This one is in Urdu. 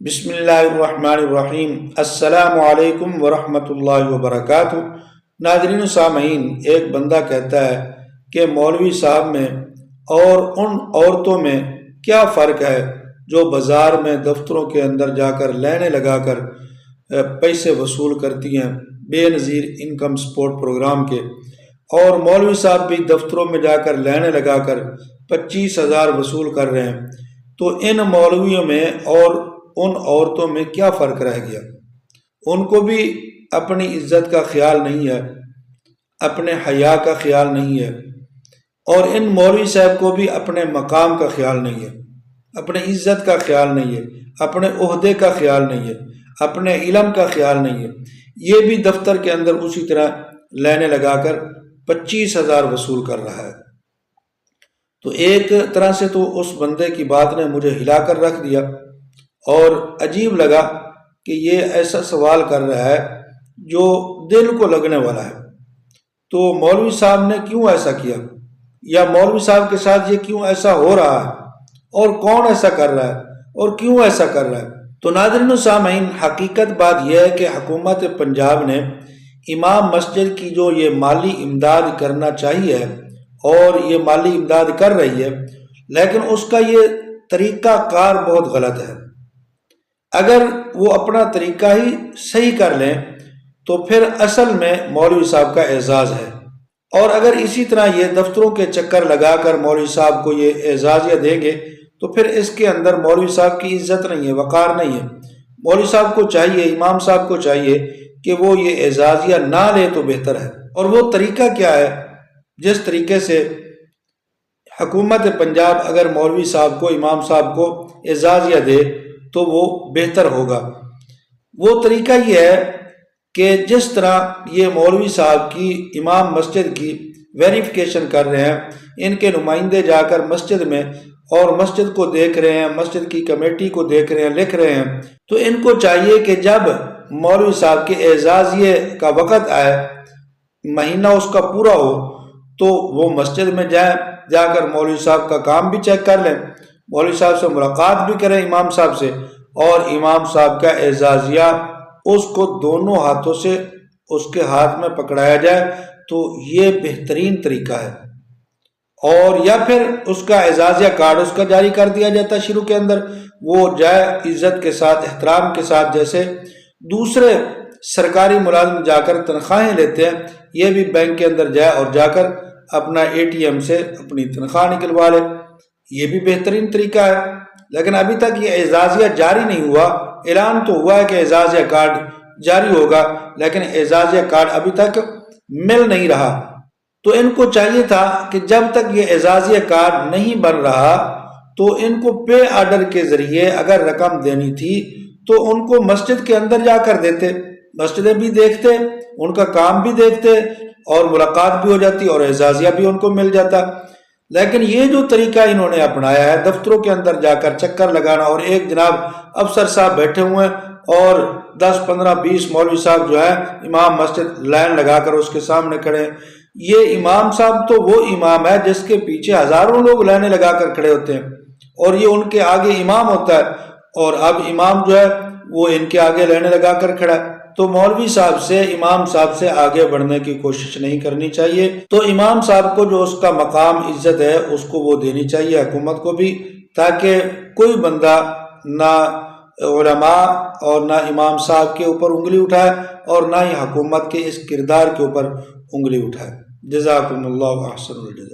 بسم اللہ الرحمن الرحیم۔ السلام علیکم ورحمۃ اللہ وبرکاتہ۔ ناظرین و سامعین، ایک بندہ کہتا ہے کہ مولوی صاحب میں اور ان عورتوں میں کیا فرق ہے جو بازار میں دفتروں کے اندر جا کر لائنیں لگا کر پیسے وصول کرتی ہیں بے نظیر انکم سپورٹ پروگرام کے، اور مولوی صاحب بھی دفتروں میں جا کر لائنیں لگا کر 25,000 وصول کر رہے ہیں۔ تو ان مولویوں میں اور ان عورتوں میں کیا فرق رہ گیا؟ ان کو بھی اپنی عزت کا خیال نہیں ہے، اپنے حیا کا خیال نہیں ہے، اور ان مولوی صاحب کو بھی اپنے مقام کا خیال نہیں ہے، اپنے عزت کا خیال نہیں ہے، اپنے عہدے کا خیال نہیں ہے، اپنے علم کا خیال نہیں ہے۔ یہ بھی دفتر کے اندر اسی طرح لائنیں لگا کر 25,000 وصول کر رہا ہے۔ تو ایک طرح سے تو اس بندے کی بات نے مجھے ہلا کر رکھ دیا، اور عجیب لگا کہ یہ ایسا سوال کر رہا ہے جو دل کو لگنے والا ہے۔ تو مولوی صاحب نے کیوں ایسا کیا، یا مولوی صاحب کے ساتھ یہ کیوں ایسا ہو رہا ہے، اور کون ایسا کر رہا ہے، اور کیوں ایسا کر رہا ہے؟ تو ناظرین و سامعین، حقیقت بات یہ ہے کہ حکومت پنجاب نے امام مسجد کی جو یہ مالی امداد کرنا چاہیے اور یہ مالی امداد کر رہی ہے، لیکن اس کا یہ طریقہ کار بہت غلط ہے۔ اگر وہ اپنا طریقہ ہی صحیح کر لیں تو پھر اصل میں مولوی صاحب کا اعزاز ہے، اور اگر اسی طرح یہ دفتروں کے چکر لگا کر مولوی صاحب کو یہ اعزازیہ دیں گے تو پھر اس کے اندر مولوی صاحب کی عزت نہیں ہے، وقار نہیں ہے۔ مولوی صاحب کو چاہیے، امام صاحب کو چاہیے کہ وہ یہ اعزازیہ نہ لے تو بہتر ہے۔ اور وہ طریقہ کیا ہے جس طریقے سے حکومت پنجاب اگر مولوی صاحب کو، امام صاحب کو اعزازیہ دے تو وہ بہتر ہوگا؟ وہ طریقہ یہ ہے کہ جس طرح یہ مولوی صاحب کی امام مسجد کی ویریفیکیشن کر رہے ہیں، ان کے نمائندے جا کر مسجد میں اور مسجد کو دیکھ رہے ہیں، مسجد کی کمیٹی کو دیکھ رہے ہیں، لکھ رہے ہیں، تو ان کو چاہیے کہ جب مولوی صاحب کے اعزازیے کا وقت آئے، مہینہ اس کا پورا ہو، تو وہ مسجد میں جائیں، جا کر مولوی صاحب کا کام بھی چیک کر لیں، مولوی صاحب سے ملاقات بھی کریں، امام صاحب سے، اور امام صاحب کا اعزازیہ اس کو دونوں ہاتھوں سے اس کے ہاتھ میں پکڑایا جائے، تو یہ بہترین طریقہ ہے۔ اور یا پھر اس کا اعزازیہ کارڈ اس کا جاری کر دیا جاتا ہے شروع کے اندر، وہ جائے عزت کے ساتھ، احترام کے ساتھ، جیسے دوسرے سرکاری ملازم جا کر تنخواہیں لیتے ہیں، یہ بھی بینک کے اندر جائے اور جا کر اپنا ATM سے اپنی تنخواہ نکلوا لے۔ یہ بھی بہترین طریقہ ہے۔ لیکن ابھی تک یہ اعزازیہ جاری نہیں ہوا۔ اعلان تو ہوا ہے کہ اعزازیہ کارڈ جاری ہوگا، لیکن اعزازیہ کارڈ ابھی تک مل نہیں رہا۔ تو ان کو چاہیے تھا کہ جب تک یہ اعزازیہ کارڈ نہیں بن رہا تو ان کو پے آرڈر کے ذریعے اگر رقم دینی تھی تو ان کو مسجد کے اندر جا کر دیتے، مسجدیں بھی دیکھتے، ان کا کام بھی دیکھتے، اور ملاقات بھی ہو جاتی اور اعزازیہ بھی ان کو مل جاتا۔ لیکن یہ جو طریقہ انہوں نے اپنایا ہے، دفتروں کے اندر جا کر چکر لگانا، اور ایک جناب افسر صاحب بیٹھے ہوئے ہیں اور 10 15 20 مولوی صاحب جو ہے امام مسجد لائن لگا کر اس کے سامنے کھڑے ہیں۔ یہ امام صاحب تو وہ امام ہے جس کے پیچھے ہزاروں لوگ لائنیں لگا کر کھڑے ہوتے ہیں، اور یہ ان کے آگے امام ہوتا ہے، اور اب امام جو ہے وہ ان کے آگے لائنیں لگا کر کھڑا ہے۔ تو مولوی صاحب سے، امام صاحب سے آگے بڑھنے کی کوشش نہیں کرنی چاہیے۔ تو امام صاحب کو جو اس کا مقام، عزت ہے، اس کو وہ دینی چاہیے، حکومت کو بھی، تاکہ کوئی بندہ نہ علماء اور نہ امام صاحب کے اوپر انگلی اٹھائے اور نہ ہی حکومت کے اس کردار کے اوپر انگلی اٹھائے۔ جزاکم اللہ احسن الجزا۔